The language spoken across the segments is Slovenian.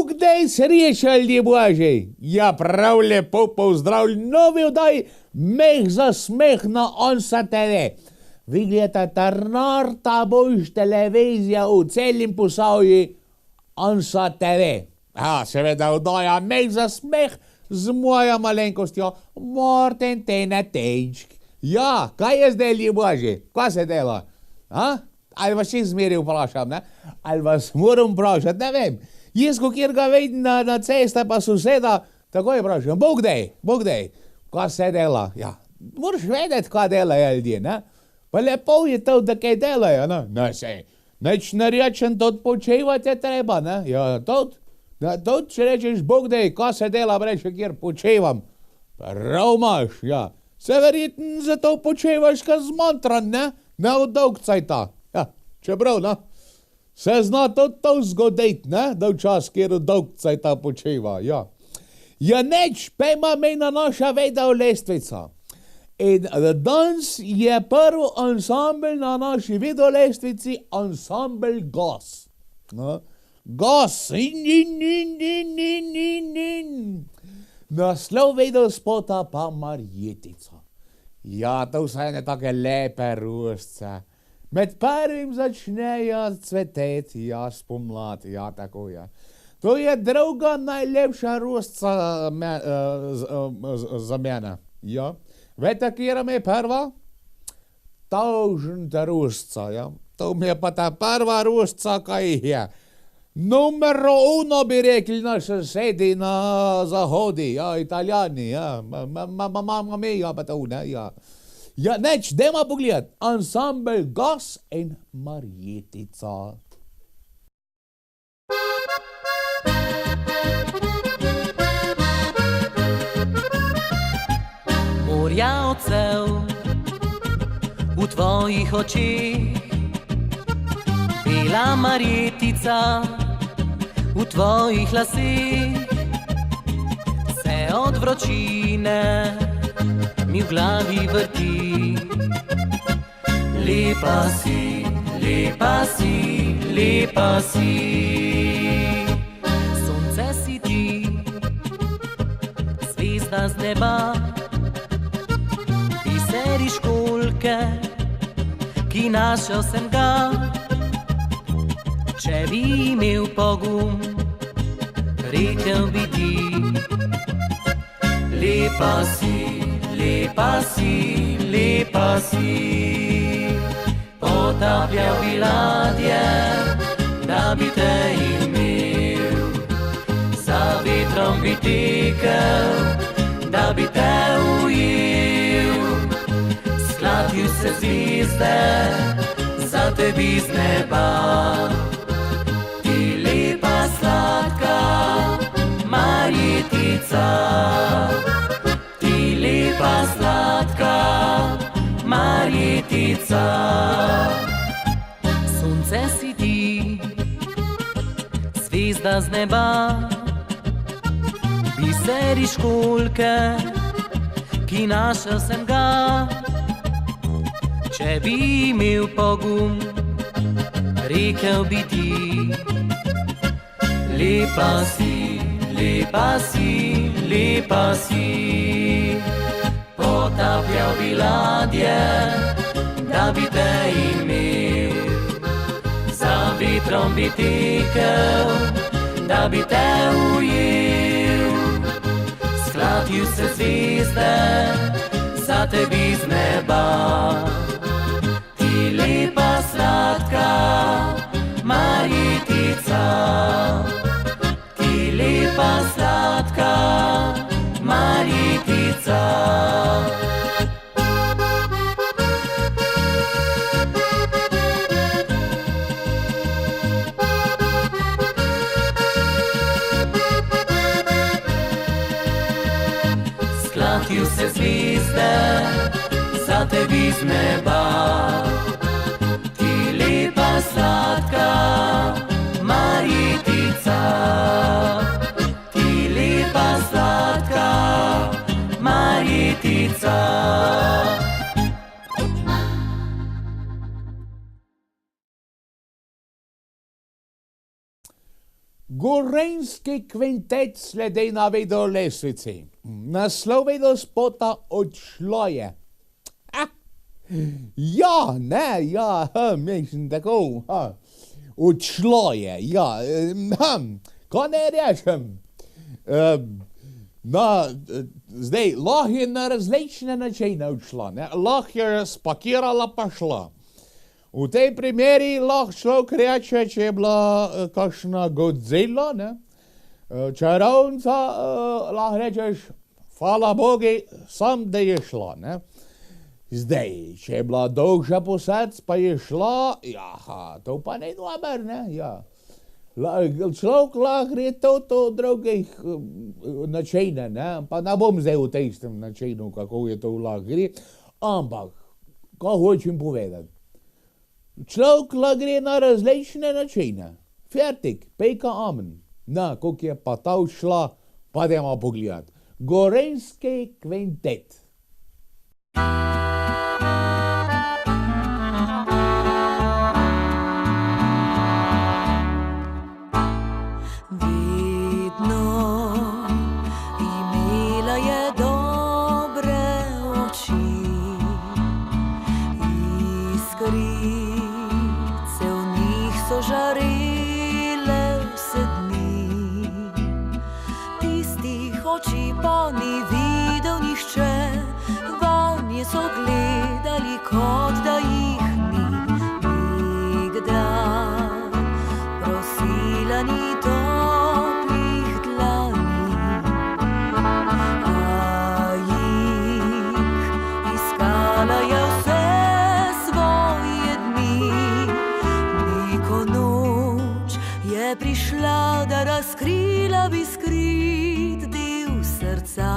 Bog daj sreča, ljudje Božji. Ja, prav lepo pozdravljen, novi vdaj, meh za smeh na Onsa TV. Vi gledate Norta boš televizija v celim Posavju Onsa TV. Ja, seveda vdaja meh za smeh z mojo malenkostjo Martin Tenetejčk. Ja, kaj je zdaj, ljudje Božji? Kaj se dela? Ali vas še zmeri vprašam, ne? Ali vas moram vprašati, ne vem. Jaz, kjer ga vidim na ceste pa soseda, takoj vprašam, Bog daj, kaj se dela? Ja, moraš vedeti, kaj delajo ljudje, ne? Pa lepo je to, da kaj delajo, ne? Ne, sej, neč ne rečem, tot počevati je treba, ne? Ja, tot, če rečeš, Bog daj, kaj se dela, reče, kjer počevam. Prav imaš, ja. Se verjetno zato počevaš, kaj zmontran, ne? Ne od dolg cajta. Ja, čeprav, ne? Se zna to zgoditi, ne? Da včas, kjer od dolg cajta počeva, ja. Ja, neč, pejma mejna naša video lestvica. In danes je prvi ansambl na naši video lestvici, ansambl Gas. Gas, Naslov video spota pa Marjetica. Ja, to vse ne take lepe rožice. Med prvim začnejo cveteti, ja, spomladi, ja, tako je. To je druga najlepša rožica za mene, ja. Veste, kjera mi je prva? Tavžnta rožica, ja. To mi je pa ta prva rožica, kaj je. Numero uno bi rekli naši sosedi na zahodi, ja, Italijani, ja. Mamma mia, pa to, ne, ja. Ja, neč, dajmo pogledati. Ansambl Gas in Marjetica. Morja odsev v tvojih očih, bela Marjetica v tvojih lasih, se od vročine mi v glavi vrti. Lepa si, lepa si, lepa si. Sonce si ti, zvezda z neba, biseri školjke, ki našel sem ga. Če bi imel pogum, rekel bi ti. Lepa si, lepa si, lepa si. Potapljal bi ladje, da bi te imel. Za vetrom bi tekel, da bi te ujel. Sklatil se zvezde, za tebi z neba. Ti lepa sladka Marjetica, ti lepa sladka Marjetica. Sonce si ti, zvezda z neba, biseri školjke, ki našel sem ga. Če bi imel pogum, rekel bi ti. Lepa si, lepa si, lepa si. Potapljal bi ladje, da bi te imel. Za vetrom bi tekel, da bi te ujel. Sklatil se zvezde, za tebi z neba. Ti lepa sladka Marjetica, ti lepa sladka Marjetica. Sklatil se zvezde, za tebi z neba. Ti lepa sladka Marjetica, ti lepa sladka Marjetica. Goreński kwintet sledej na do lesvici. Naslovej do spota odšloje. Ja, ne, ja, mislim tako. Odšloje, ja. Ko ne rečem. Zdaj, lahko je na različne načine odšla. Lahko je spakirala pa šla. V tej primeri lahko človek reče, če je bila kakšna Godzilla, ne? Čarovnica, lahko rečeš, hvala Bogi, sam da je šla, ne? Zdaj, če je bila dolža posad, pa je šla, jaha, to pa ne dober, ne, ja. Človek lahko je to drugih načine, ne, pa ne bom zdaj v tistem načinu, kako je to lahko gre, ampak, ko hočem povedati, človek lahko gre na različne načine, fertik, pejka amen, na, kako je pa ta šla, pa dajmo pogledati, Goreński kvintet. So gledali, kot da jih ni nikdar, prosila ni toplih dlani, a jih iskala je vse svoje dni. Neko noč je prišla, da razkrila bi skrit del srca.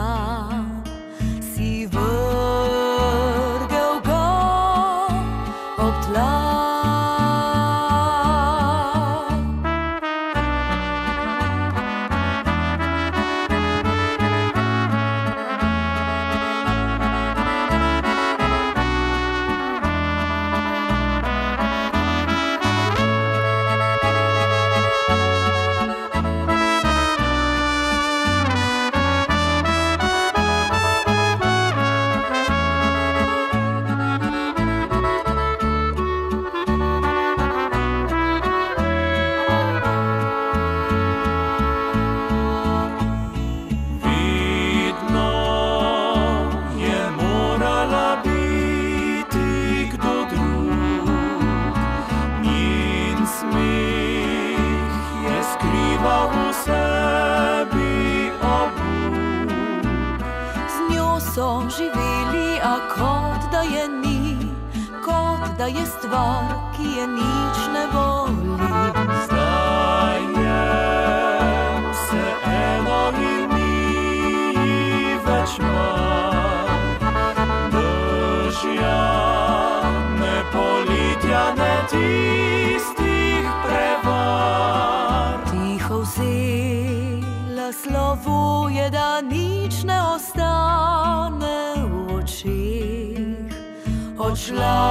So živeli, a kot da je ni, kot da je stvar, ki je nič ne boli. Zdaj je vse eno in ni več mar, držja ne politja, ne tistih prevar. Tiho vzela slovuje, da nič ne ostane v očih. Odšla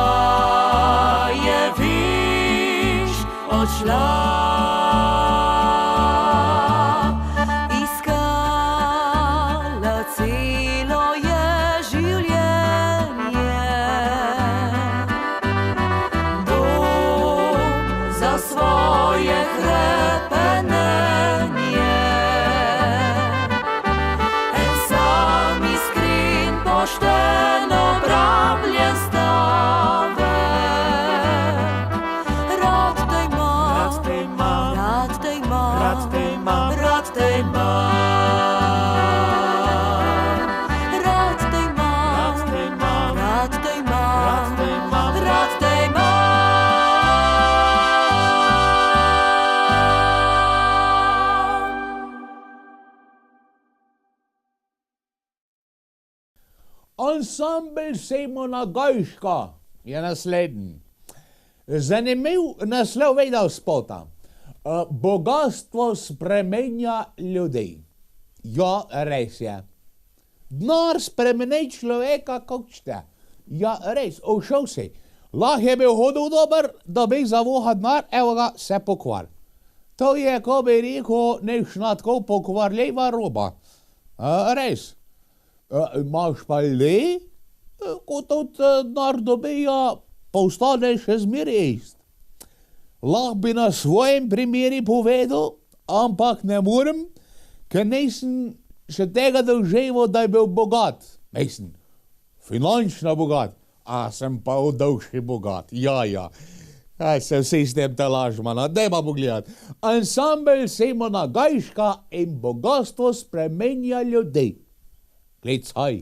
je, viš, odšla. Iskala celo je življenje, dom za svoje hrepenenje. En sam iskren, pošten, obrabljen stavek. Rad te imam, Rad te imam, rad te imam, rad te imam, rad te imam. Rad te imam, rad te imam, rad te imam, rad te imam, rad te imam. Ansambl Simona Gajška je naslednji. Zanimiv naslov vedel spota. Bogatstvo spremenja ljudi. Ja, res je. Denar spremeni človeka, kako šte. Ja, res, ušel si. Lahko je bil hodil dober, da bi zavoha denar, evo ga, se pokvar. To je, ko bi rekel, nekšna tako pokvarljiva roba. Res. Imaš pa le, ko tudi denar dobijo, pa ostane še zmeraj ist. Lahko bi na svojem primeri povedal, ampak ne morem, ker nisem še tega doživel, da je bil bogat. Mislim, finančno bogat, a sem pa v duši bogat. Ja. Aj se vsi s tem lažemo, no, dajmo pogledati. Ansambel Simona Gajška in bogatstvo spremenja ljudi. Klicaj.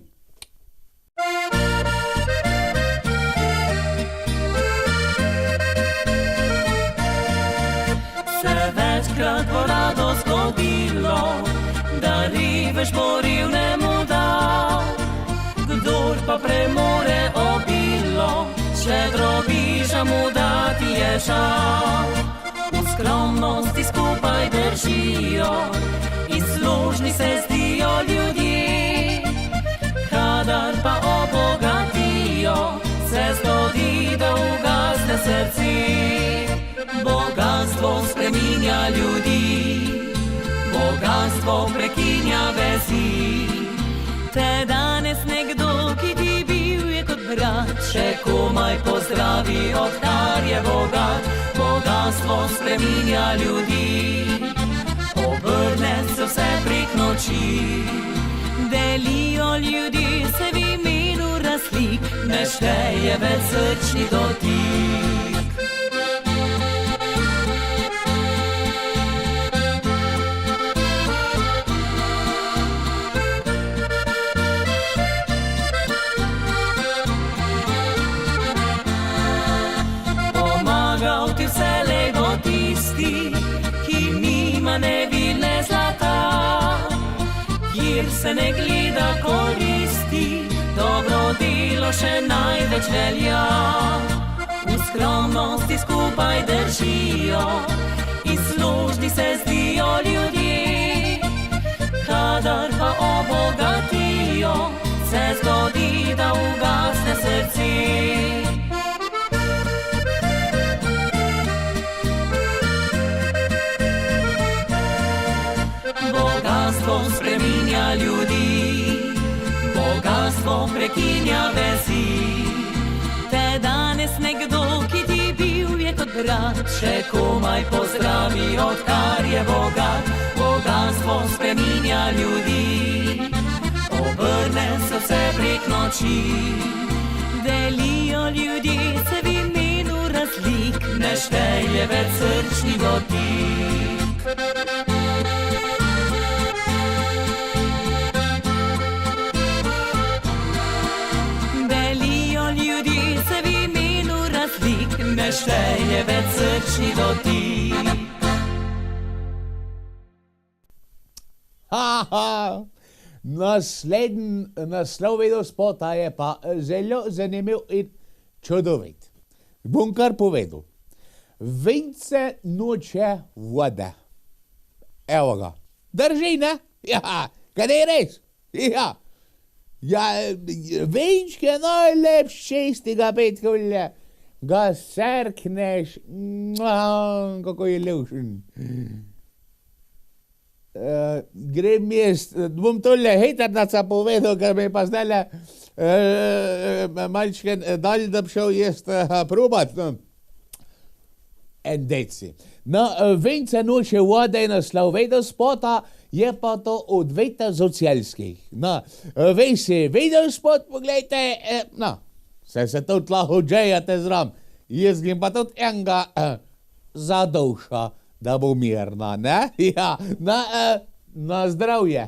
Se večkrat bo rado zgodilo, da ribež moril ne mu dal. Kdor pa premore obilo, še drobiža mu dati je žal. V skromnosti skupaj držijo in služni se zdijo ljudje. Kadar pa obogatijo, se zgodi, da ugasne srce. Bogatstvo spreminja ljudi, bogatstvo prekinja vezi. Te danes nekdo, ki ti bil je kot brat, še komaj pozdravi, odkar je bogat. Bogatstvo spreminja ljudi, obrne se vse prek noči. Delijo ljudi se v imenu razlik, ne šteje več srčni dotik. Ti vselej bo tisti, ki nima nevilne zlata, kjer se ne gleda koristi, dobro delo še največ velja. V skromnosti skupaj držijo in služni se zdijo ljudje. Kadar pa obogatijo, se zgodi, da ugasne srce. Bogatstvo spreminja ljudi, bogatstvo prekinja vezi. Te danes nekdo, ki ti bil je kot brat, še komaj pozdravi, odkar je bogat. Bogatstvo spreminja ljudi, obrne se vse prek noči. Delijo ljudi se v imenu razlik, ne šteje več srčni dotik. Ne šteje več srčni dotik. Naslednji naslov videospota je pa zelo zanimiv in čudovit. Bom kar povedal. Vince noče vode. Evo ga. Drži, ne? Ja, kaj je res? Ja. Ja, vinčke je najlepši čistega petkovlja. Ga serkneš, kako je levšen. Grem jaz, bom tole heternaca povedal, ker me pa zdajle malčke dalj, da bi šel jaz probat. En deci. No, Vince noče vode in naslov videospota, je pa to od Veta Zocielskih. No, vesi videospot, poglejte, no. Se tudi lahko džejate zram. Jaz grem pa tudi enega za duša, da bo mirna, ne? Ja, na zdravje.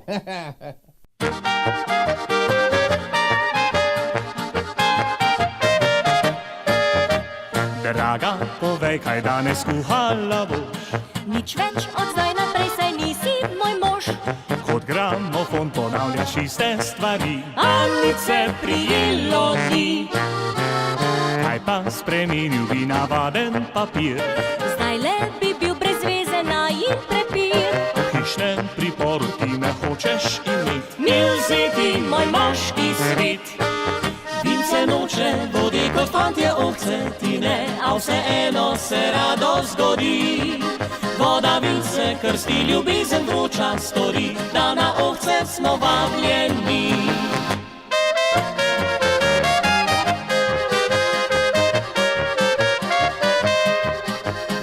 Draga, povej, kaj danes kuhala boš. Nič več od zdaj naprej, saj nisi moj mož. Kot gramofon ponavljaš iste stvari, A nič se prijelo ti. kaj pa spremenil bi navaden papir. Zdaj le bi bil brez veze najin prepir. V hišnem priporu ti me hočeš imet, Mi vzeti moj moški svet. Vince noče vodi kot fantje ovce, ti ne, a vseeno se rado zgodi, Voda vince krsti, ljubezen vroča stori, da na ovce smo vabljeni.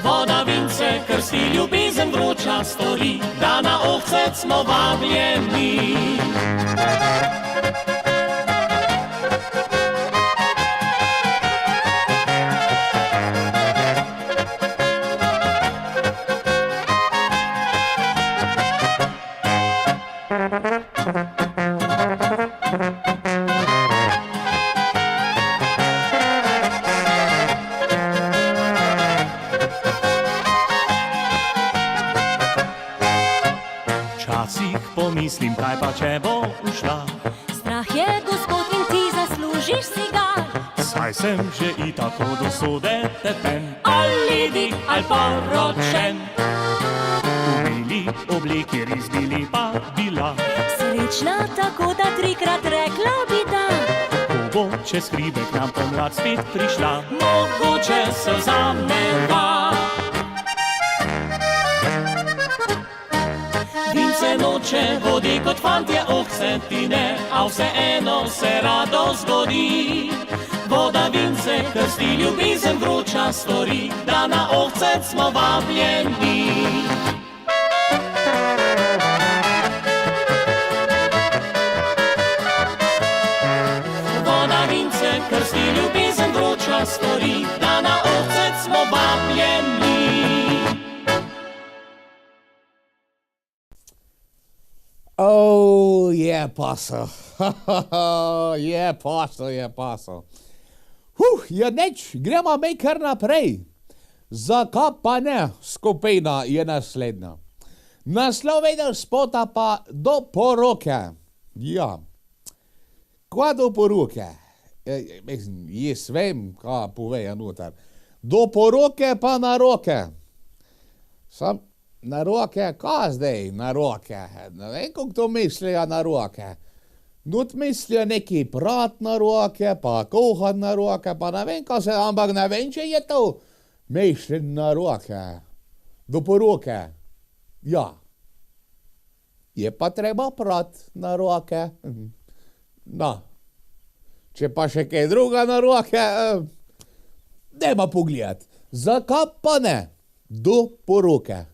Voda vince krsti, ljubezen vroča stori, da na ovce smo vabljeni. Včasih pomislim, kaj pa če bo ušla, Strah je, gospod, in ti zaslužiš si ga. saj sem že i tako do sode tepen. Ali dik, ali poročen, V beli obleki res bi lepa bila, Srečna tako, da trikrat rekla bi da. ko bo čez hribe k nam pomlad spet prišla. mogoče se vzameva. Vince noče vodi kot fantje ovce ti ne, a vseeno se rado zgodi. Voda vince krsti, ljubezen vroča stori, da na ovce smo vabljeni. Voda vince krsti, ljubezen vroča stori, da na ovce smo vabljeni. Oh, je posel. Je posel. Ja neč, gremo mi kar naprej. Zakaj pa ne? Skupina je naslednja. Nasloveno spota pa do poroke. Ja. Kva do poroke? Mislim, jaz vem, kaj povejo noter. Do poroke pa na roke. Sam na roke, kaj zdaj na roke? Ne vem, kako to mislijo na roke. Dut mislijo neki prat na roke, pa kuhat na roke, pa ne vem, kaj se, ampak ne vem, če je to mišljen na roke. Do poroke. Ja. Je pa treba prat na roke. No. Če pa še kaj druga na roke, dajmo pogledat. Zakaj pa ne? Do poroke.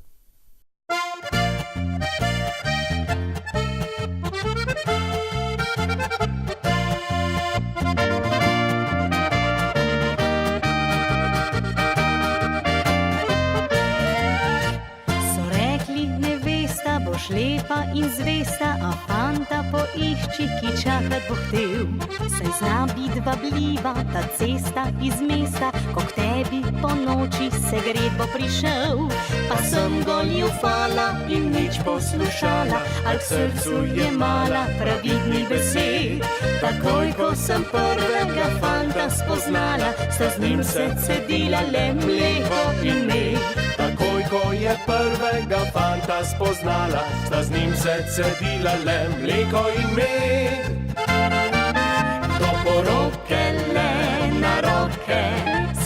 Lepa in zvesta, a fanta poišči, ki čakat bo htel. Saj zna bit vabljiva ta cesta iz mesta, ko k tebi po noči se gred bo prišel. Pa sem goljufala in nič poslušala, al k srcu je mala pravidnih besed. Takoj, ko sem prvega fanta spoznala, sta z njim se cedila le mleko in med. Takoj, ko je prvega fanta spoznala, sta z njim se cedila le mleko in med. Do poroke le na roke,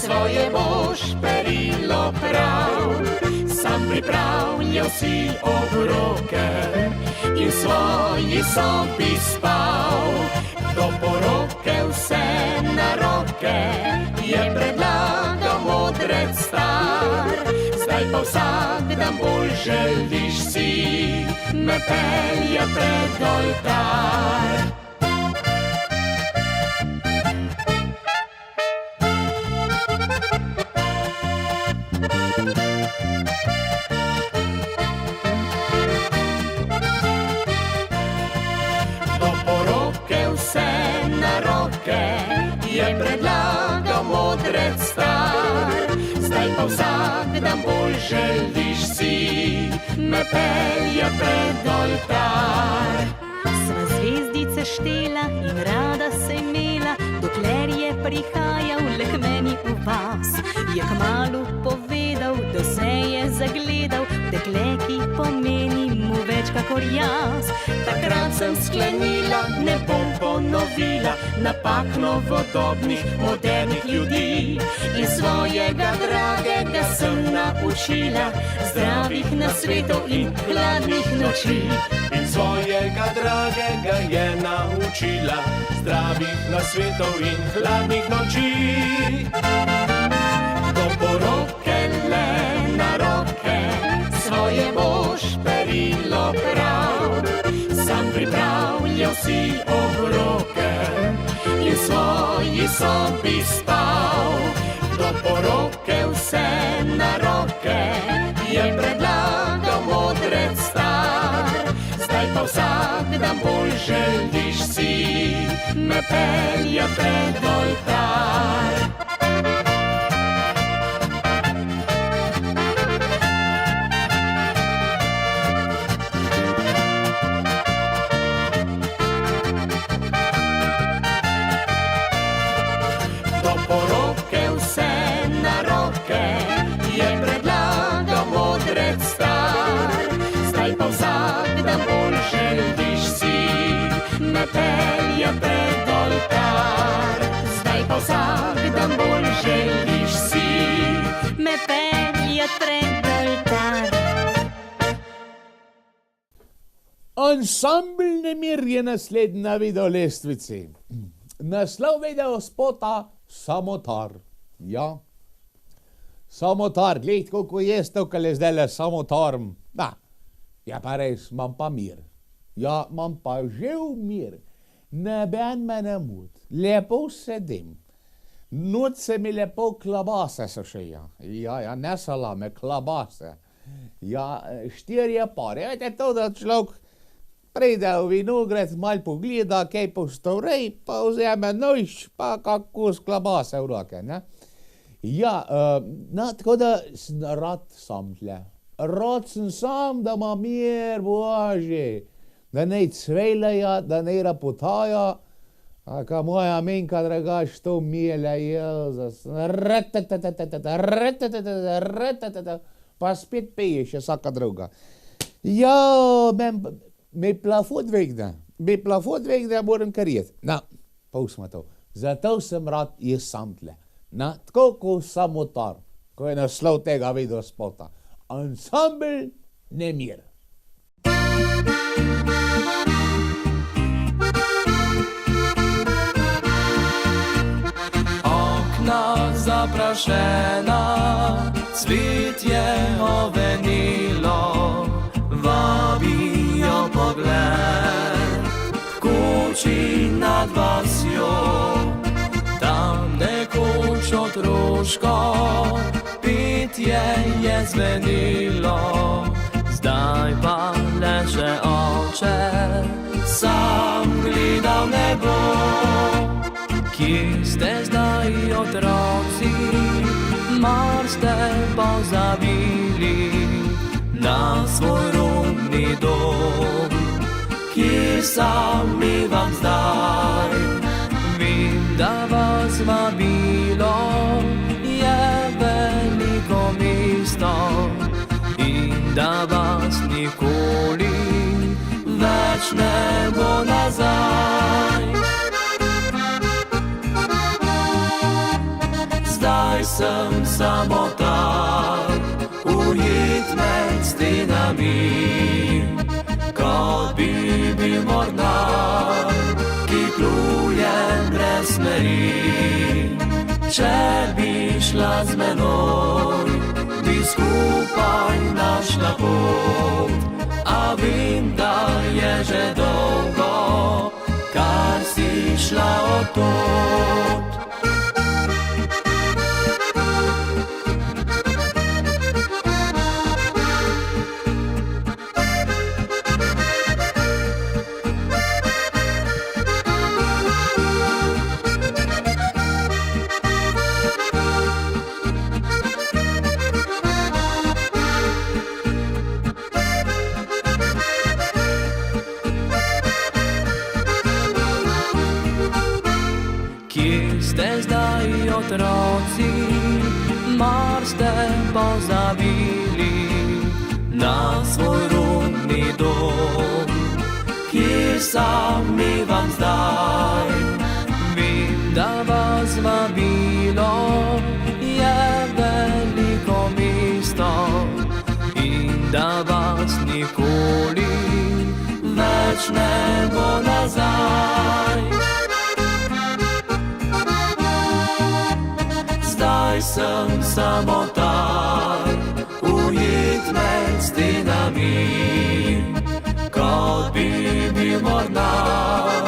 svoje boš perilo prav. Sam pripravljal si obroke in svoji sobi spal. Do poroke vse na roke je predlagal modrec star. Zdaj pa vsak dan bolj želiš si me pelje pred oltar. Do poroke vse na roke je predlagal modrec star. Zdaj pa vsak dan bolj želiš si me pelje pred oltar. Sva zvezdice štela in rada se imela, dokler je prihajal le k meni v vas. Je kmalu povedal, da se je zagledal, dekle, ki pomeni mu več kakor jaz. Takrat sem sklenila, ne bom ponovila napak novodobnih, modernih ljudi. In svojega dragega sem naučila zdravih nasvetov in hladnih noči. In svojega dragega je naučila zdravih nasvetov in hladnih noči. Do poroke le na roke svoje boš perilo prav. Sam pripravljal si obroke in svoji sobi spal. Do poroke vse na roke je predlagal modrec star. Zdaj pa vsak dan bolj želiš si me pelja pred oltar. Do poroke vse na roke je predlagal modrec star. Zdaj pa vsak dan bolj želiš si me pelja pred oltar. Zdaj pa vsak dan bolj želiš si me pelja pred oltar. Ansambl Nemir je naslednji na videolestvici. Naslov videospota Samotar. Ja, samotar, glej, koliko je stavkale zdajle samotarm. Da, ja pa res, imam pa mir. Ja, imam pa živ mir. Neben me ne mut. Lepo sedim. Noč se mi lepo klobase sušijo. Ja, ne salame, klobase. Ja, 4 pare. Vete to, da človek pride v vinograd, mal pogleda, kaj postori, pa vzeme nož, pa kako klobase v roke, ne? Ja, tako da sem rad sam tle. Rad sem sam, da ima mir Božji. Da ne cveleja, da ne rapotaja. Aka moja menka dragaš to mijele, Jezus. Pa spet peješ, je vsaka druga. Ja, me plafot vegde, moram karjet. Na, pustimo to. Zato sem rad jaz sam tle. Na, tako kot samotar, ko je naslov tega videospota. Ansambl Nemir. Okna zaprašena, cvet je ovenilo, vabijo pogled, kuči nad vasjo, tam nekoč otroško, petje je zvenilo, zdaj pa leže oče, sam gledal nebo. Kje ste zdaj otroci, mar ste pozabili na svoj rodni dom? Kje sami vam zdaj, vem, da vas vabilo je veliko mesto in da vas nikoli več ne bo nazaj. Zdaj sem samotar, ujet med stenami, kot bi bil mornar, ki pluje brez smeri. Če bi šla z menoj, bi skupaj našla pot, a vem, da je že dolgo, kar si šla od tod. Otroci, mar ste pozabili na svoj rodni dom, kjer sami vam zdaj. nas nikoli več ne bo nazaj. Zdaj sem samotar, ujet med stenami, kot bi bil mornar,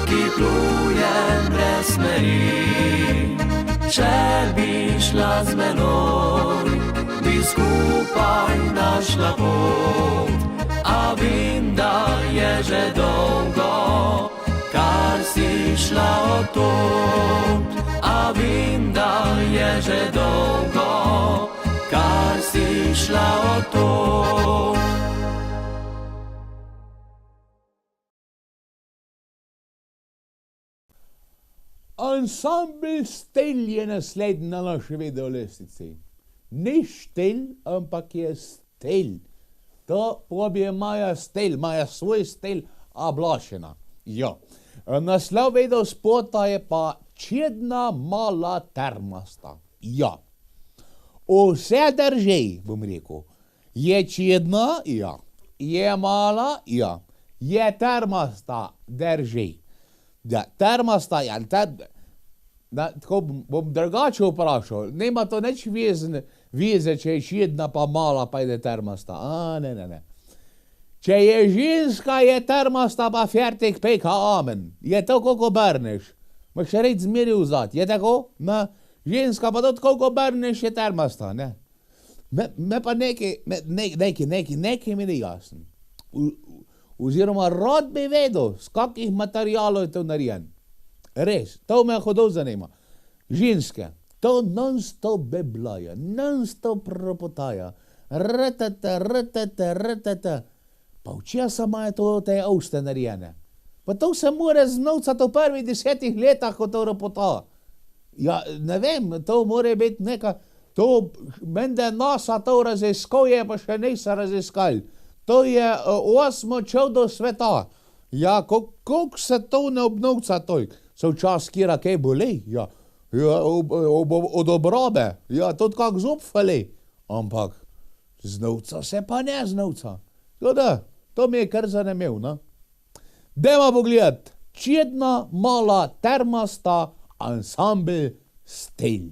ki pluje brez smeri. Če bi šla z menoj, bi skupaj našla pot, a vem, da je že dolgo, kar si šla od tod. A vem, da je že dolgo, kar si šla od tod. Ansambl Stil je naslednji na naši videolestici. Ni štil, ampak je stil. To pravi Maja stil, Maja svoj stil oblačena. Ja. Naslov videospota je pa Čedna mala termasta. Ja. Vse drži, bom rekel. Je čedna? Ja. Je mala? Ja. Je termasta? Drži. Ja, termasta, ja, tako bom drugače vprašal. Nema to nič veze, če je čedna pa mala, pa je termasta. Ne. Če je ženska, je termasta pa fertik peka amen. Je to, kako obrneš. Moš reči zmeri vzad. Je tako? Ženska pa tudi, kako obrneš, je termasta, ne? Me pa nekaj mi ni jasno. Oziroma rad bi vedel, z kakih materialov je to narejen. Res, to me hodov zanima. Ženske, to non-stop beblaja, non-stop ropotaja. Rtata. Pa včasih imajo to te uste narejene. Pa to se mora znovcati v prvih 10 letih, ko to ropota. Ja, ne vem, to mora biti neka, to mende NASA to raziskuje, pa še niso raziskali. To je 8 čudo sveta. Ja, koliko se to ne obnovca toj? So včasih kjera kaj boli, ja, od obrobe, ja, tudi kak zub fali. Ampak znovca se pa ne znovca. To mi je kar zanimivo, no? Dajmo pogledati, Čedna mala termasta, ansambl Stil.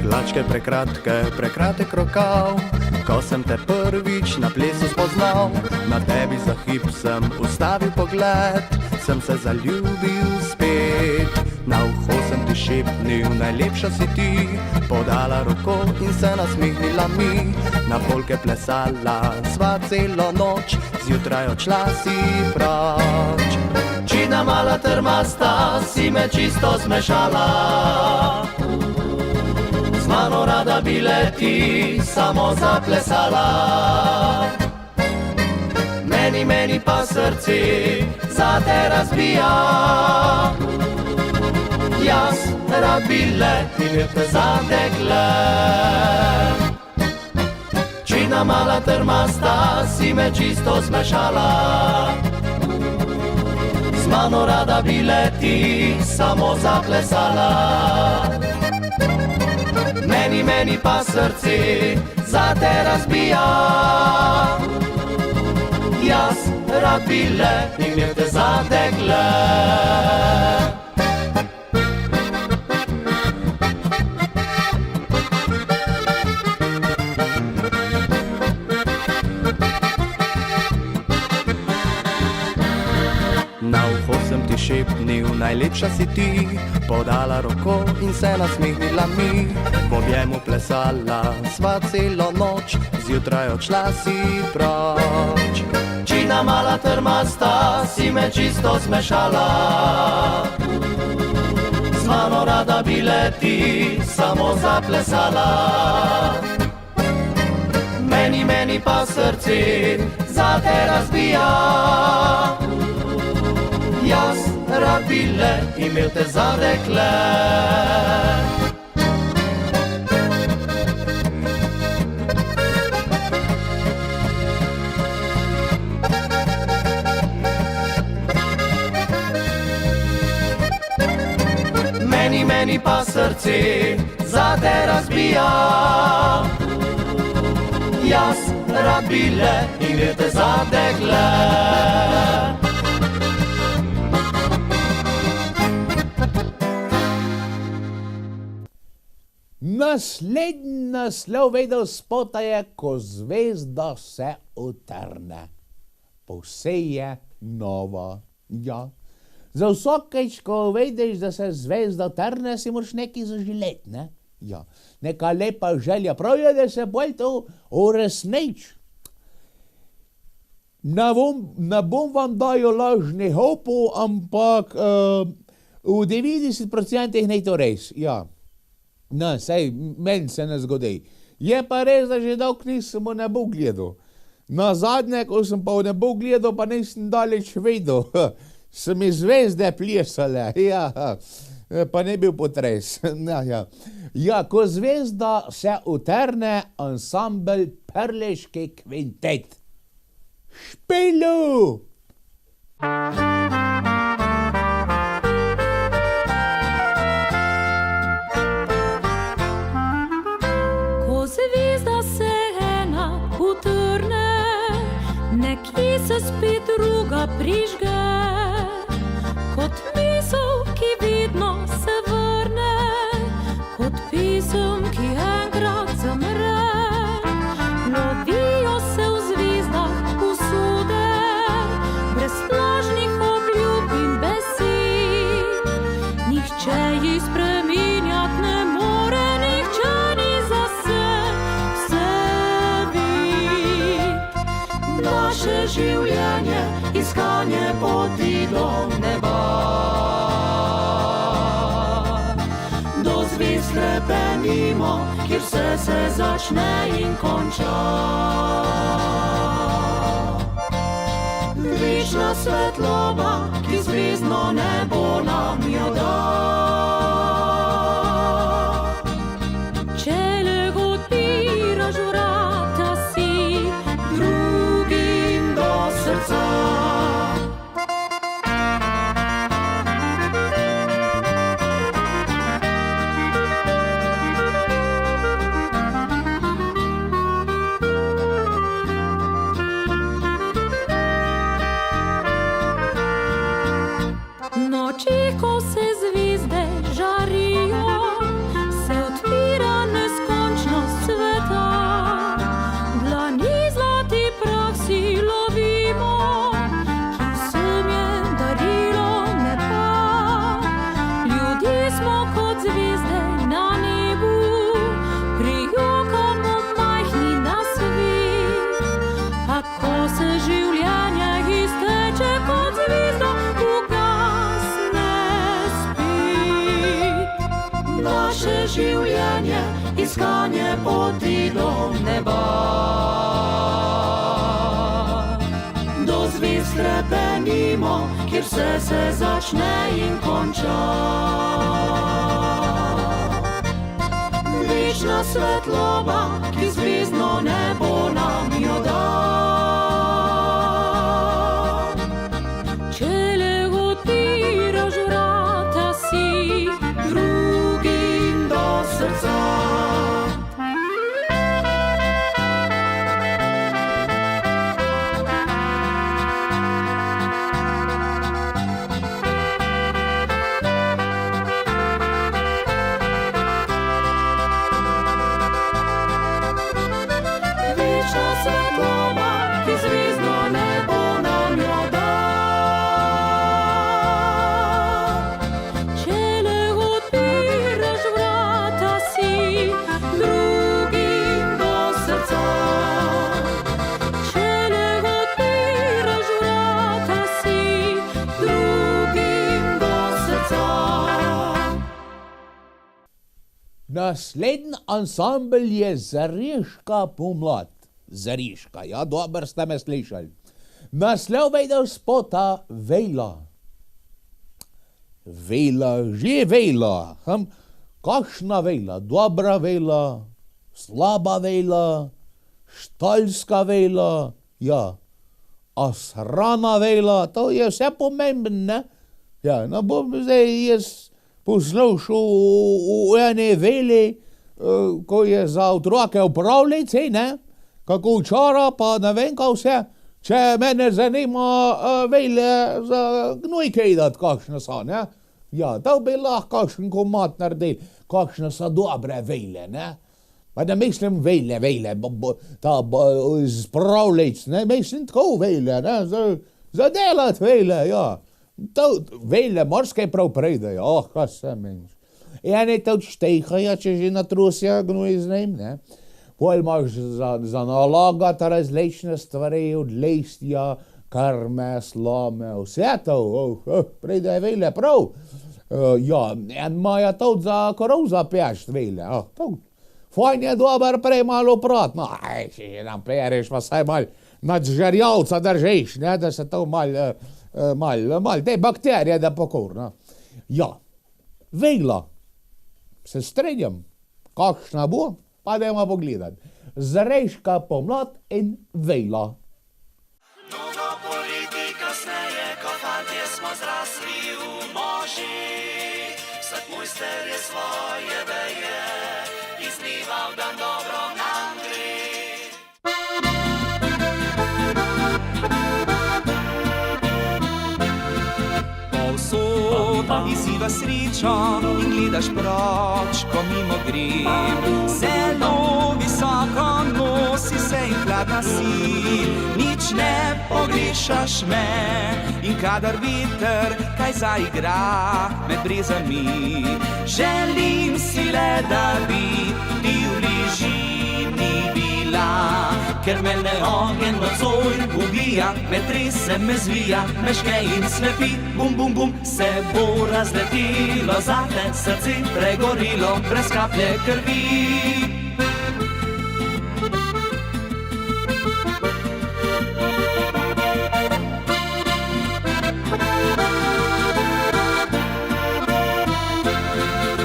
Hlačke prekratek rokav, ko sem te prvič na plesu spoznal, na tebi za hip sem ustavil pogled, sem se zaljubil spet. Na uho sem ti šepnil, najlepša si ti, podala roko in se nasmihnila mi. Na polke plesala sva celo noč, zjutraj odšla si proč. Čedna mala termasta, si me čisto zmešala. Z mano rada bi leti samo zaplesala. Meni pa srce za te razbija. Jaz rad bi letil te za dekle. Čedna mala termasta, si me čisto zmešala. Z mano rada bi leti samo zaplesala. Meni pa srce za te razbija. Jaz rad bi letil te za dekle. Na uho sem ti šepnil, najlepša si ti, podala roko in se nasmihnila mi. V objemu plesala sva celo noč, zjutraj odšla si proč. Čedna mala termasta, si me čisto zmešala. Z mano rada bi leti samo zaplesala. Meni pa srce za te razbija. Jaz rad bi imel te za dekle. Meni pa srce navija. Jaz rad bile in grete za dekle. Naslednji naslov vedel spota je, ko zvezda se utrne. Povsej je nova, ja. Za vsakeč, ko vedeš, da se zvezda trne, si moraš nekaj zaželet, ne? Ja, neka lepa želja, prav je, da se bolj to uresniči. Ne bom vam dajal lažnih hopov, ampak v 90% ni to res, ja. No, sej, meni se ne zgodi. Je pa res, da že dolgo nisem v nebo gledal. Na zadnje, ko sem pa v nebo gledal, pa nisem daleč videl. So mi zvezde plesale, ja. Pa ne bil potres. Ja, ko zvezda se utrne, ansambel Perleški kvintet. Špilu! Ko zvezda se ena utrne, nekje se spet druga prižge. Kot misel, ki vedno se vrne, kot pisem, ki enkrat zamre. Lovijo se v zvezdah usode, brez lažnih obljub in besed. Nihče jih spreminjat ne more, nihče ni zase vse vid. Naše življenje, iskanje poti do neba. Do zvezd hrepenimo, kjer vse se začne in konča. Večna svetloba, ki zvezdno nebo nam jo da. Če le odpiraš vrata si drugim do srca. Noči, ko se zvezde žarijo, se odpira neskončnost sveta. Dlani zlati prah si lovimo, ki vsem je darilo neba. Ljudje smo kot zvezde na nebu, prijokamo majhni na svet. A ko se življenje izteče kot zvezda, naše življenje, iskanje poti do neba. Do zvezd hrepenimo, kjer vse se začne in konča. Večna svetloba, ki zvezdno nebo nam jo da. Če le odpiraš vrata si drugim do srca. Večna svetloba, ki zvezdno nebo nam jo da. Če le odpiraš vrata si drugim do srca. Če le odpiraš vrata si drugim do srca. Naslednji ansambel je Zariška pomlad. Zariška, ja, dobro ste me slišali. Naslov vedel spota Vejla. Vejla, že vejla. Kakšna vejla? Dobra vejla, slaba vejla, štalska vejla, ja. A srana vejla, to je vse pomembno, ne? Ja, no bom zdaj jaz poslušal v ene veli, ko je za otroke v pravljici, ne, kako včara, pa ne vem, kaj vse, če mene zanima vejle za gnojke idat, kakšne so, ne. Ja, to bi lahko kakšen komad naredil, kakšne so dobre vejle, ne. Pa ne mislim vejle, z pravljic, ne, mislim tako vejle, ne, za delat vejle, ja. To vejle morske prav pridejo, kaj se meniš. Ene to štehajo, če že natrusja gnoj z njim, ne. Pol imaš za nalagat različne stvari, od listja, krme, slome, vse to, pride vejle prav. Ja, en maja to za korov zapešt vejle, to. Fajn je dober prej malo prat, no, če že nam pereš, pa saj mal nad žerjavca držiš, ne, da se to mal te bakterije da pokurno. Ja, vejla. Se strenjam, kakšna bo, pa dajmo pogledat. Zreška pomlad in vejla. Mnogo poleti kasneje, ko fantje smo zrasli v moži, vsak mojster je svoje veje iznival, da dobro nam gre. Izziva srečo in gledaš proč, ko mimo grem. Zelo visoko nosi se in hladna si, nič ne pogrešaš me. In kadar veter kaj zaigra med brezami, želim si le, da bi ti v bližini bila. Ker me ne ogen nocoj ubija, me trese, me zvija, me ške in slepi. Bum, bum, bum, se bo razletilo zate, srce pregorilo brez kaplje krvi.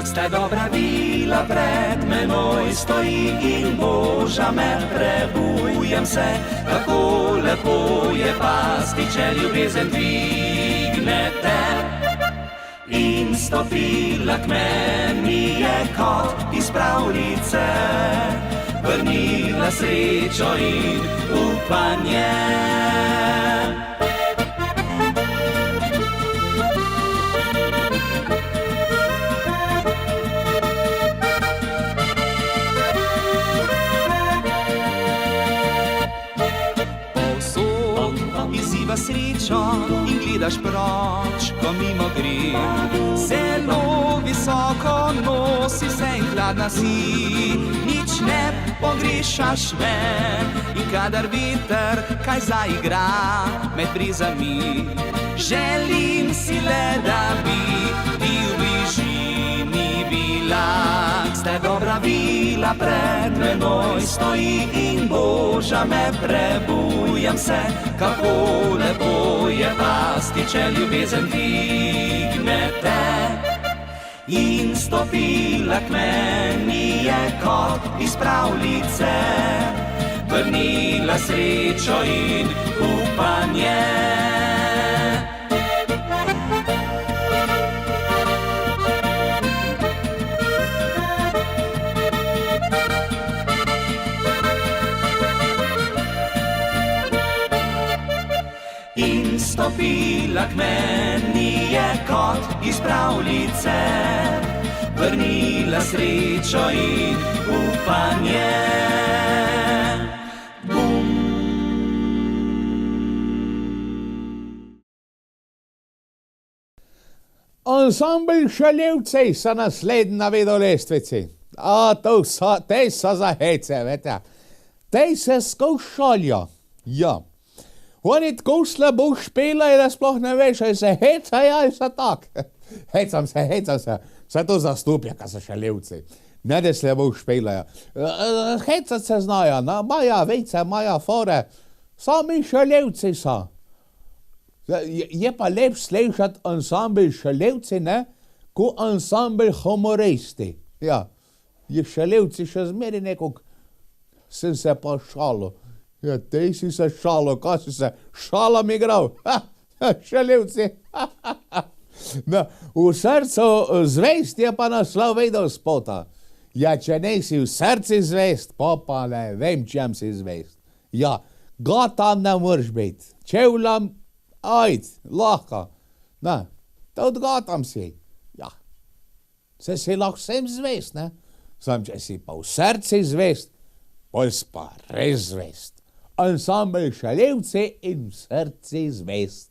Zdaj dobra vila pred menoj stoji in Boža me prebujem se, kako lepo je pasti, če ljubezen dvignete. In stopila k meni je kot iz pravljice, vrnila srečo in upanje. Srečo in gledaš proč, ko mimo grem. Zelo visoko nosi se in hladna si, nič ne pogrešaš me. In kadar veter kaj zaigra med brezami, želim si le, da bi ti v bližini bila. Zdaj dobra vila pred menoj stoji in Boža me prebujem se, kako lepo je pasti, če ljubezen dvignete. In stopila k meni je kot iz pravljice, vrnila srečo in upanje. Stopila k meni je kot iz pravljice, vrnila srečo in upanje. Bum. Ansambl Šaljivci so naslednji na vedolestvici. Te so za hece, vete. Te se skušaljo, ja. Oni tako slabo špelajo, da sploh ne veš, ali se hecajo, ali so tak. Hecam se. Vse to zastupja, ka so Šaljivci. Ne, da slabo špelajo. Hecat se znajo, maja vejce, maja fore. Sami Šaljivci so. Je pa lep slišati ansambl Šaljivci, ne, ko ansambl Humoristi. Ja, je Šaljivci še zmeri nekog, sem se pa šalo. Ja, tej si se šalo, kaj si se šalom igral? Šaljivci. No, v srcu zvest je pa naslov vedel spota. Ja, če nisi v srci zvest, pa ne vem, čem si zvest. Ja, gotam ne moreš biti. Čevljam, ajde, lahko. Ne, tudi gotam si. Ja, se si lahko vsem zvest, ne? Sam, če si pa v srci zvest, pol si pa res zvest. Ansambel Šalevci in v srci zvest.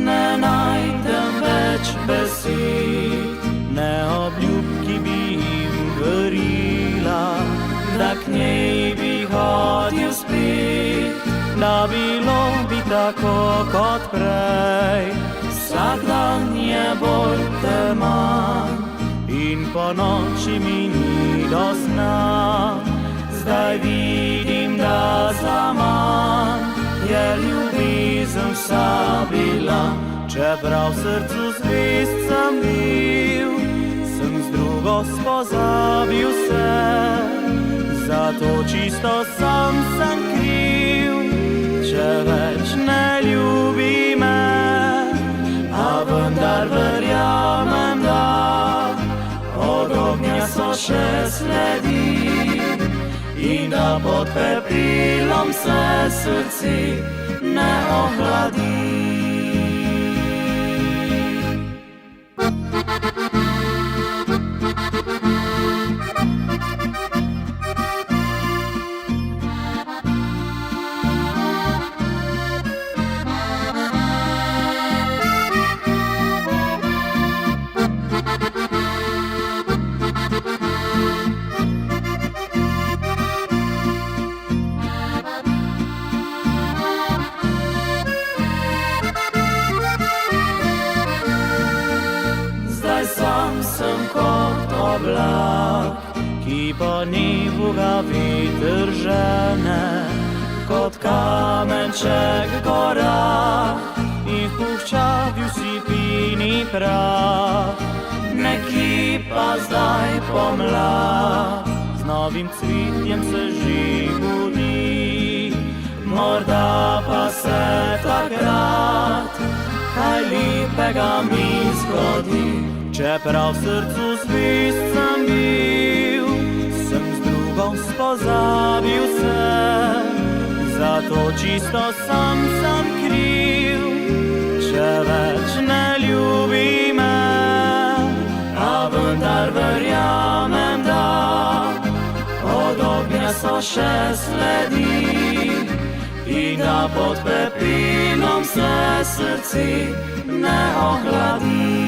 Ne najdem več besed, ne obljub, ki bi jim gorila, da k njej bi hodil spet, da bilo bi tako kot prej. Vsak dan je bolj teman in po noči mi ni do sna. Zdaj vidim, da zaman je ljubezen vsa bila. Čeprav srcu zvest sem bil, sem z drugo spozabil se. Zato čisto sam sem kriv, če več ne ljubi me. A vendar verjamem, da od ognja so še sledi in da pod pepelom se srce ne ohladi. Ki po nebu ga veter žene, kot kamenček gora in v puščavi vsi pini prah. Nekje pa zdaj pomlad, z novim cvetjem se že budi, morda pa se takrat kaj lepega mi zgodi. Čeprav v srcu zvest sem bil, sem z drugom spozabil se. Zato čisto sam sem kriv, če več ne ljubi me. A vendar verjamem, da od ognja so še sledi in da pod pepelom se srce ne ohladi.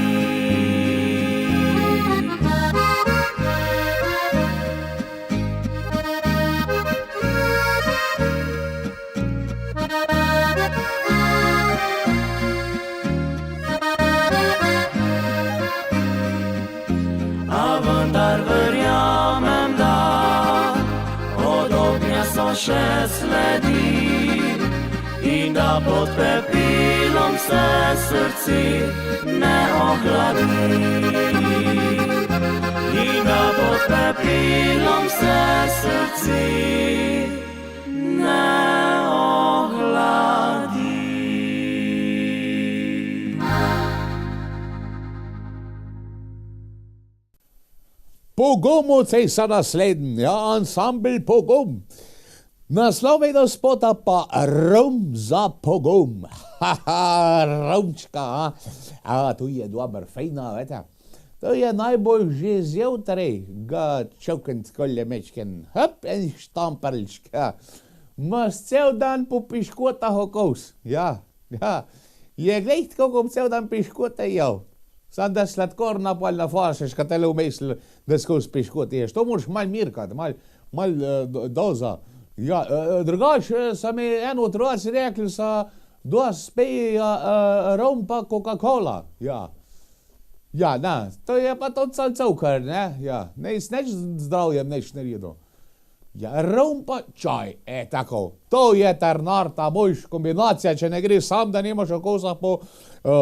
Še sledi in da pod pepelom se srce ne ohladi. In da pod pepelom se srce ne ohladi. Pogum cesa naslednji, ja, ansambel Pogum. Naslov do spota pa Rum za pogum. Rumčka, tu je dober, fejna, vete. To je najbolj že zjutraj, ga čovken skolje mečken, hop, en štamperlička. Mas cel dan po piškotah okos, ja. Je glejt, kako cel dan piškote jel. Sam da sladkorna polna fašeš, kad tele umisl, da skozi piškote ješ. To moraš mal mirkat, mal doza. Ja, drugač so mi eno otroci rekli, da speja rum pa Coca-Cola, ja. Ja, ne, to je pa to cukor, ne, ja, neč zdravjem neč naredil. Ja, rum pa čaj, tako, to je ternar, ta boljš kombinacija, če ne gre sam, da nimaš okosa po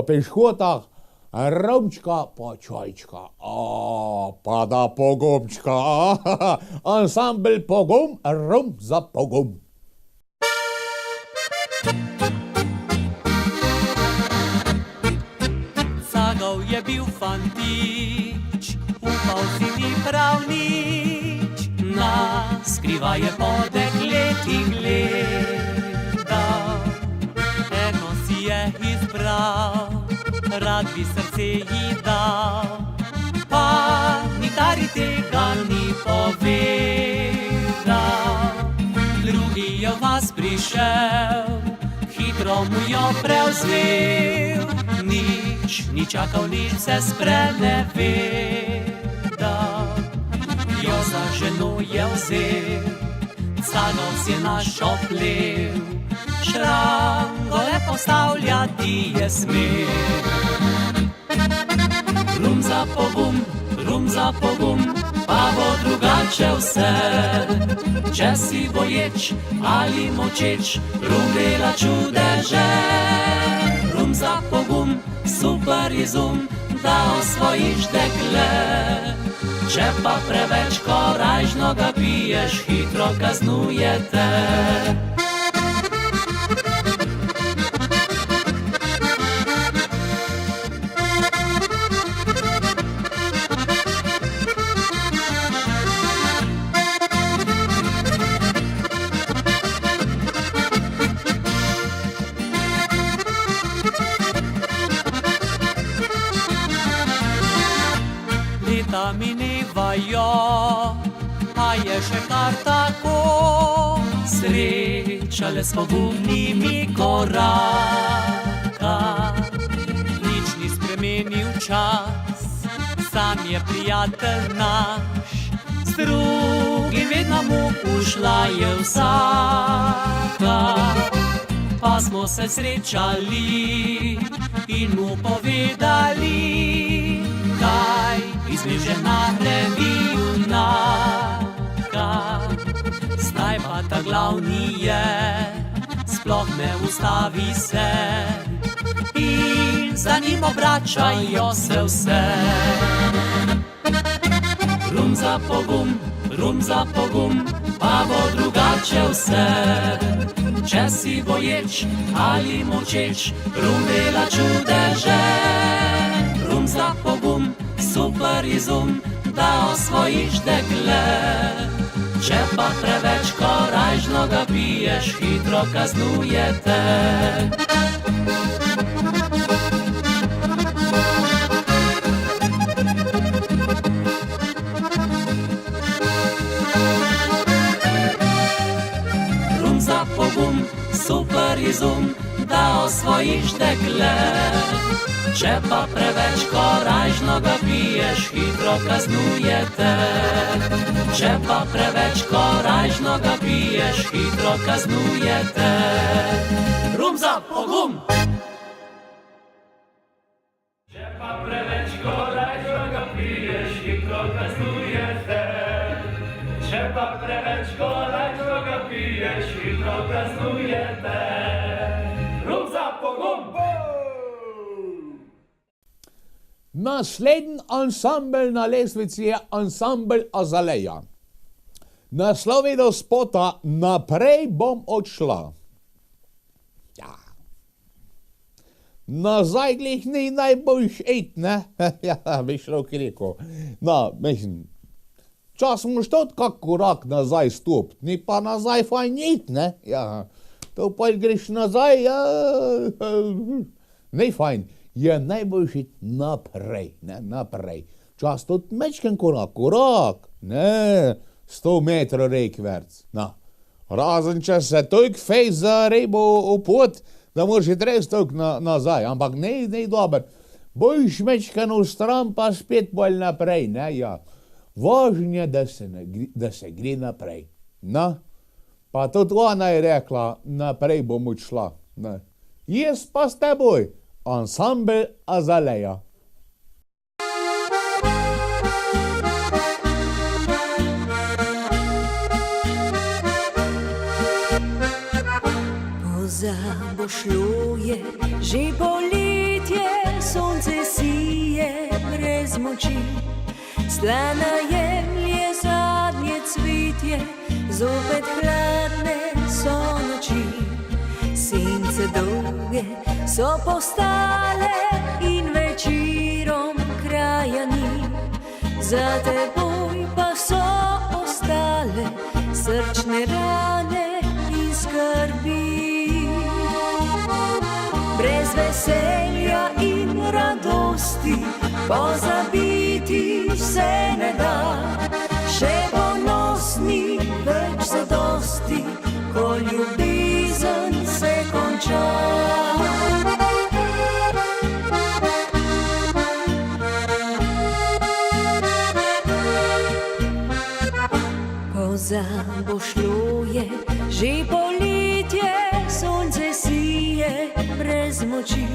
piškotah. Rumčka pa čajčka, pa da pogumčka, ansambel Pogum, Rum za pogum. bil fantič, upal si ni prav nič, na skrivaje po dekleti gledal. Eno si je izbral, rad bi srce ji dal, pa nikdar tega ni povedal. Drugi je vas prišel, hitro mu jo prevzel, nič ni čakal, nič se sprenevedal. Jo za ženo je vzel, canovc je naš oplel, šrangole postavljati je smel. Rum za pogum, pa bo drugače vse. Če si boječ ali močeč, rum dela čudeže. Rum za pogum, super izum, da osvojiš dekle. Če pa preveč korajžno ga piješ, hitro kaznuje te. Leta minevajo, a je še kar tako, srečale s pogumnimi koraka. Nič ni spremenil čas, sam je prijatelj naš, z drugim vedno mu ušla je vsaka. Pa smo se srečali in mu povedali, kaj izmeže naredi junaka. Zdaj pa ta glavni je, sploh ne ustavi se in za njim obračajo se vse. Rum za pogum, pa bo drugače vse. Če si boječ ali močeč, rum dela čudeže. Rum za pogum, super izum, da osvojiš dekle. Če pa preveč korajžno ga piješ, hitro kaznuje te. Rum za pogum, super izum, da osvojiš dekle. Če pa preveč korajžno ga piješ, hitro kaznuje te. Če pa preveč korajžno ga piješ, hitro kaznuje te. Rum za pogum! Če pa preveč korajžno ga piješ, hitro kaznuje te. Če pa preveč korajžno ga piješ, hitro kaznuje te. Rum za pogum! Naslednji ansambel na lestvici je ansambel Azaleja. Naslov je do spota Naprej bom odšla. Ja. Nazaj glih ni najboljš ejt, ne? Ja, bi človek rekel. No, mislim, čas moš tudi kak korak nazaj stopt, ni pa nazaj fajn ejt, ne? Ja, to pa greš nazaj, ja, ne fajn. Je najboljši naprej, ne, naprej. Čas tudi mečken korak, ne, 100 metrov rejkverc, no. Razen če se toliko fejs zarejbo v pot, da moraš iti res toliko nazaj, ampak ne dober. Boljš mečken v stran, pa spet bolj naprej, ne, ja. Važno je, da se gre naprej, no. Pa tudi ona je rekla, naprej bom odšla, ne. Jaz pa s teboj. Ansambel Azaleja. Pozabo šlo je, že poletje, sonce sije brez moči. Slana jemlje zadnje cvetje, zopet hladne so noči. Sence dolge so postale in večerom za teboj pa so ostale srčne rane in skrbi. Brez veselja in radosti pozabiti se ne da, še ponosni več zadosti, ko ljubezen se konča. Pošlo je že poletje, sonce sije brez moči.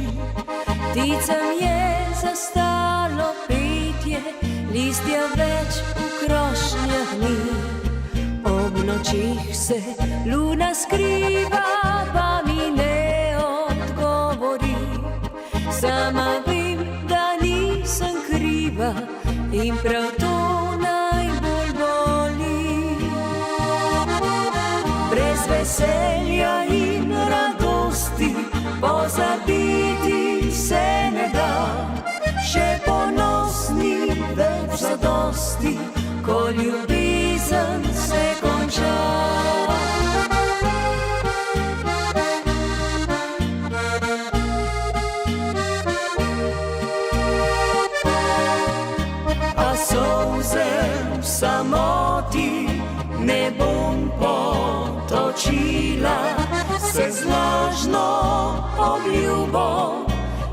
Pticam je zastalo petje, listja več v krošnjah ni. Ob nočih se luna skriva, pa mi ne odgovori. Sama vem, da nisem kriva in prav to najbolj boli. Brez veselja in radosti pozabiti se ne da, še ponosni več zadosti, ko ljubezen se konča. A solze v samoti ne bom potočila, se z lažno obljubo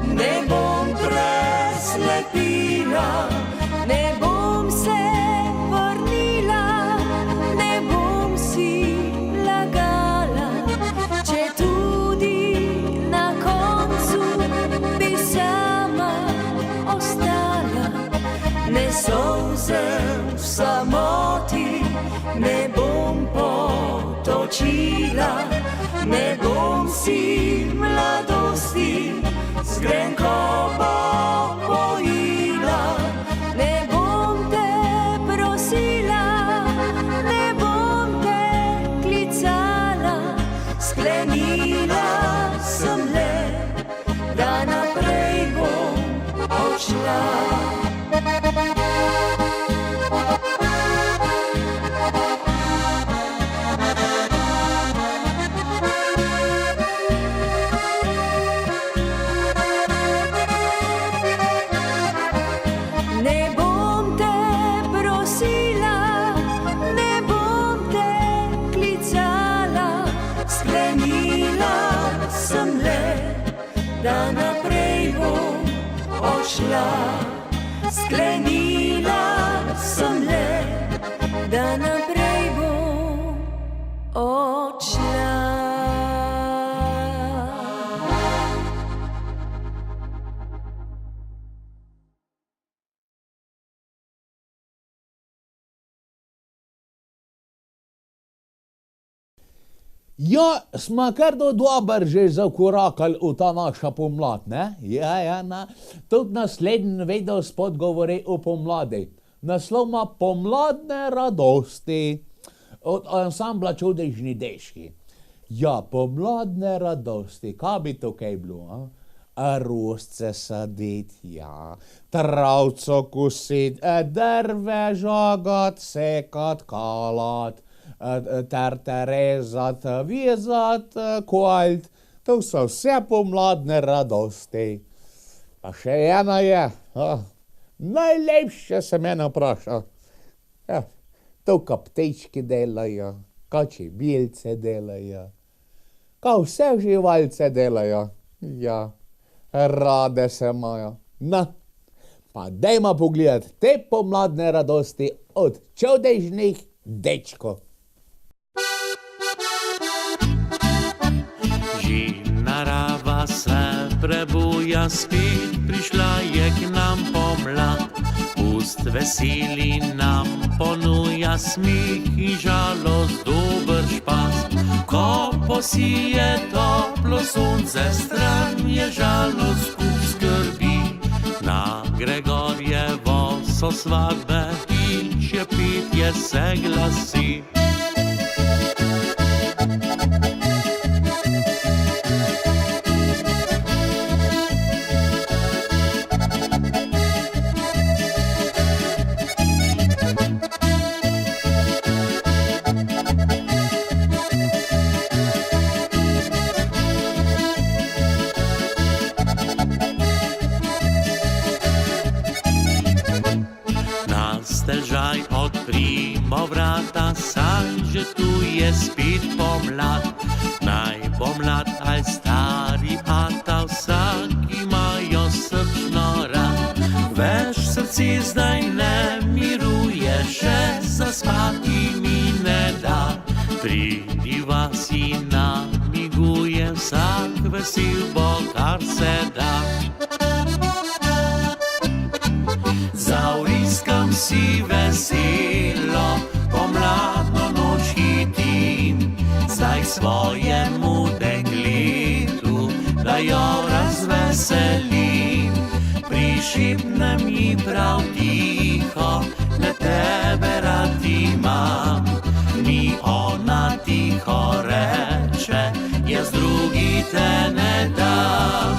ne bom preslepila, ne bom se vrnila, ne bom si lagala, če tudi na koncu bi sama ostala. Ne solze v samoti ne bom potočila, ne bom si mladosti z grenkobo pojila, ne bom te prosila, ne bom te klicala, sklenila sem le, da naprej bom odšla. Da naprej bom odšla, sklenila sem le, da naprej bom odšla. Ja, smo kar dober že zakorakali v ta naša pomlad, ne? Ja, tudi naslednji video spot govori o pomladi. Naslov ima Pomladne radosti od ansambla Čudežni dečki. Ja, pomladne radosti, kaj bi to kaj bilo, a? Rosce saditi, ja, travco kosit, drve žagat, sekat, kalat, terezat, vezat, kvalt, to so vse pomladne radosti. Pa še ena je, najlepše se mene vpraša. Ja, to ka ptečki delajo, ka čebelce delajo, ka vse živalce delajo, ja, rade se imajo. Na, pa dajmo pogledati te pomladne radosti od Čudežnih dečkov. Narava se prebuja, spet prišla je k nam pomlad. Pust veseli nam ponuja smeh in žalost dober špas. Ko posije toplo sonce, stran je žalost kup skrbi. Na Gregorjevo so svadbe in še petje se glasi. lata, saj že tu je spet pomlad. Naj bo mlad ali stari, a ta vsak imajo srčno rad. Veš, srce zdaj ne miruje, še zaspati mi ne da. Pridiva si namiguje, vsak vesel bo, kar se da. Zavriskam si veselo, pomladno noč hitim, zdaj svojemu dekletu, da jo razveselim. Prišipnem ji prav tiho, le tebe rad imam. Ni ona tiho reče, jaz drugi te ne dam.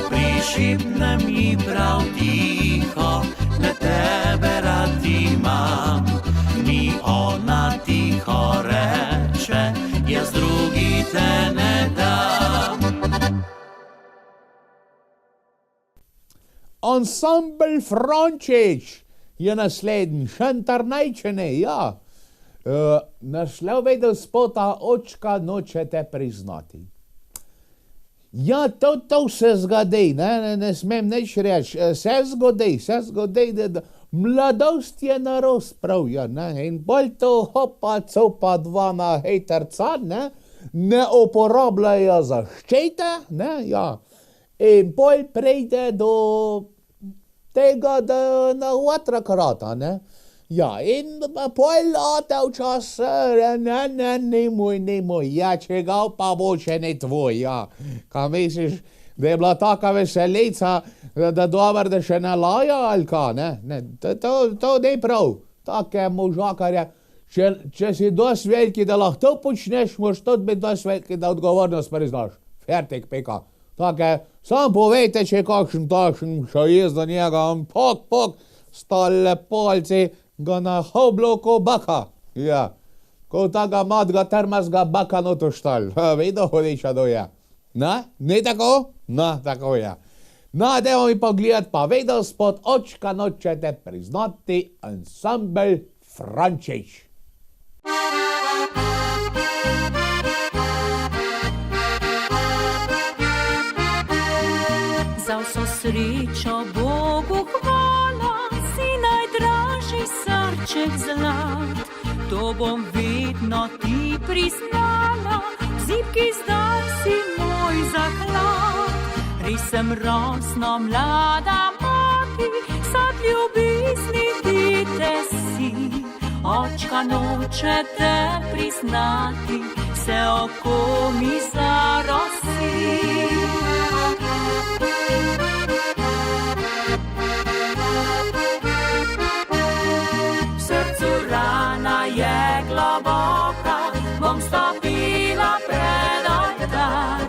Prišipnem ji prav tiho, le tebe rad imam. Ni ona tiho reče, jaz drugi te ne dam. Ansambl Frančič je naslednji, Šantarnajčene, ja. Naslov vedel spota Očka noče te priznati. Ja, to se zgodi, ne smem nič reči, se zgodi, da mladost je na rozpravja, in bolj to hopa, copa, dva na hejterca, ne uporabljajo zaščite, ja, in bolj prejde do tega, da na otrakrata, ja, in bolj lata včas, ne moj, ja, čegav pa bo še ne tvoj, ja, ka misliš, da je bila taka veselica, da dober, da še ne laja, ali ka, ne, to ne prav, take možakarje, če si dosti veliki, da lahko to počneš, moraš tudi biti dosti veliki, da odgovornost priznaš, fertik pika, take, sam povejte, če je kakšen takšen šajez do njega, on pok, stale palci, ga na hobloku baka, ja, ko taga matga termasga baka noto štal, vedo hodiča do je. Ne tako? Tako je. Dajmo mi pogledat pa vedel spod Očka noče te priznati, ansambl Frančič. Za vso srečo Bogu hvala, si najdražji srček zlat. To bom vedno ti priznala, zibki zdaj si moj zaklad. Res sem rosno mlada mati, sad ljubezni dite si. Očka noče te priznati, se oko mi zarosi. V srcu rana je globoka, bom stopila pred oltar.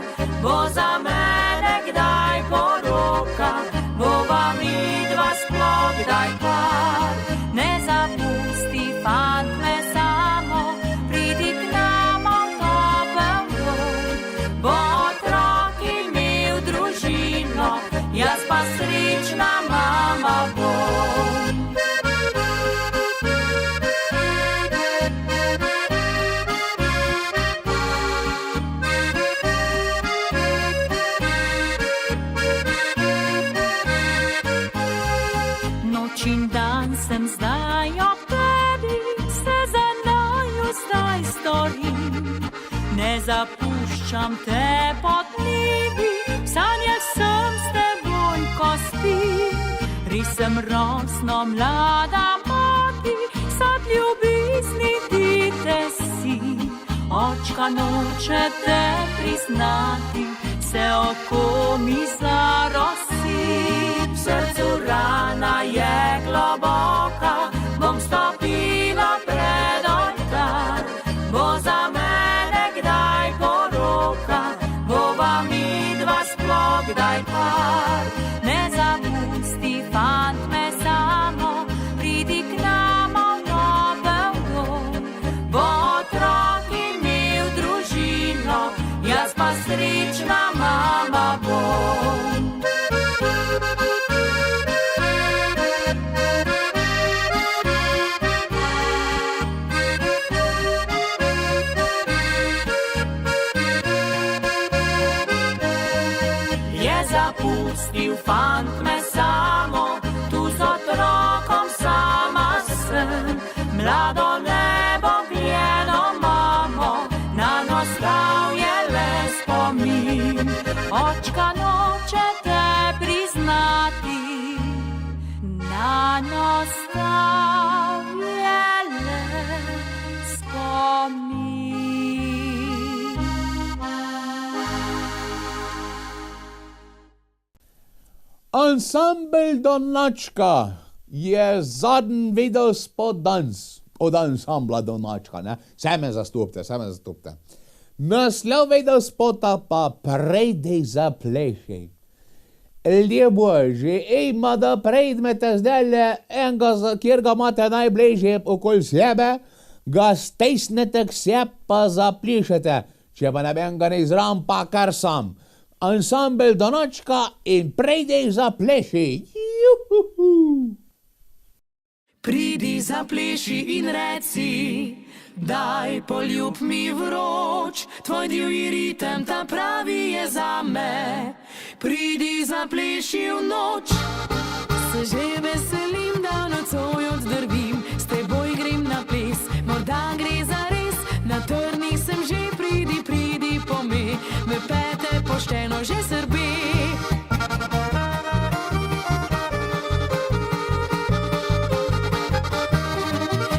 Bo za mene kdaj poroka, bova midva sploh kdaj par. Ne zapusti, fant, me samo, pridi k nama v topel dom. Bo otrok imel družino, jaz pa srečna mama bom. In dan sem zdaj ob tebi, se za naju zdaj storim. Ne zapuščam te pod dnevi, v sanjah sem s teboj, ko spim. Res sem rosno mlada mati, sad ljubezni dite si. Očka noče te priznati, se oko mi zarosi. V srcu rana je globoka, bom stopila pred oltar. Bo za mene kdaj poroka, bova midva sploh kdaj par. Ne zapusti, fant, me samo, pridi k nama v topel dom. Bo otrok imel nostalgiele spomin. Ensemble Donačka je zadnji video spod danes od ansambla Donačka, ne? Same zastupte. Naslov video spota pa Prejdej zapleši. Ljudje božji, ima da prejdmete zdaj enega, kjer ga imate najbližje okoli sebe, ga stisnete k sebi pa zaplišete, če pa ne vem ga ne izram, pa kar sam. Ansambel Donačka in Prejdej zapleši. Juhuhu. Pridi zapleši in reci, daj poljub mi vroč, tvoj divji ritem ta pravi je zame. Pridi zapleši v noč, Se že veselim, da nocoj oddrvim, s teboj grem na ples, morda gre za res, na trnih sem že, pridi po me, me pete pošteno že srbi.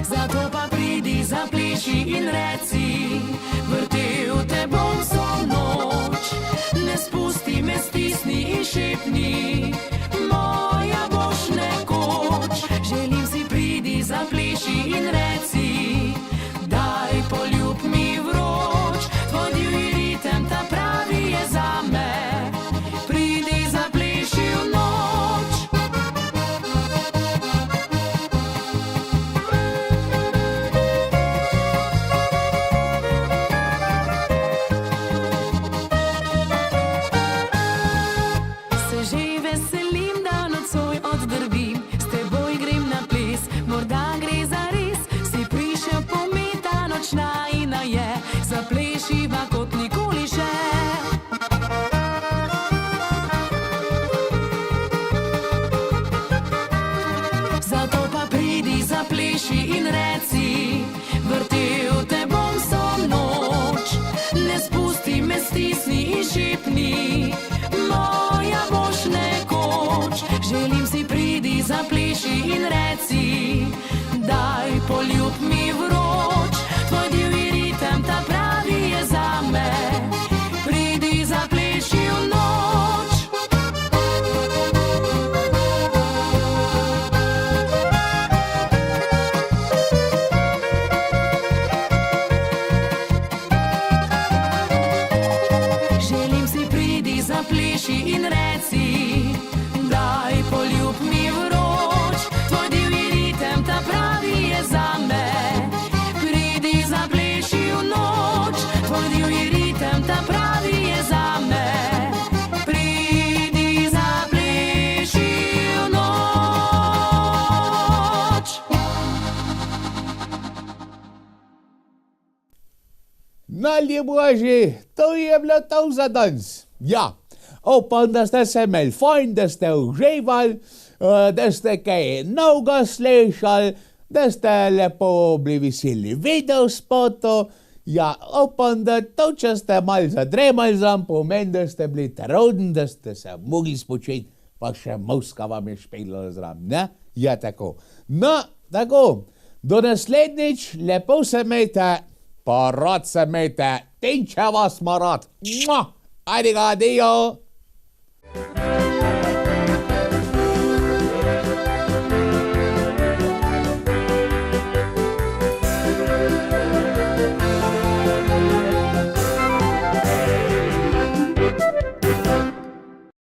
zato pa pridi zapleši in reci, vrtel te bom vso noč, ne spusti me, stisni in šepni, moja boš nekoč. Želim si, pridi zapleši in reci, daj poljub mi vroč, tvoj divji ritem ta pravi je zame. Pridi zapleši v noč. Se že veselim, da nocoj oddrvim, s teboj grem na ples, morda gre za res, si prišel po me, ta nočna ina je, zaplešiva kot nikoli še. Zato pa pridi zapleši in reci, vrtel te bom vso noč, ne spusti me, stisni in šepni, moja boš nekoč. Želim si, pridi zapleši in reci, daj poljub mi vroč, tvoj divji ritem ta pravi je zame. Pridi zapleši v noč. Želim si, pridi zapleši in reci, daj poljub mi vroč, tvoj divji ritem ta pravi je zame. Pridi zapleši v noč, tvoj divji ritem ta pravi je zame. Pridi zapleši v noč. Nalje božji, to je bilo to za danes. Ja, upam, da ste se imeli fajn, da ste uživali, da ste kaj novega slišali, da ste lepo bili veseli video spotu. Ja, upam, da to, če ste malo zadremali zam, pomeni, da ste bili terodni, da ste se mogli spočiti, pa še muska vam je špejla zram, ne? Ja, tako. No, tako, do naslednjič, lepo se imejte, pa rad se imejte, in če vas ima rad. Ajde ga, adijo.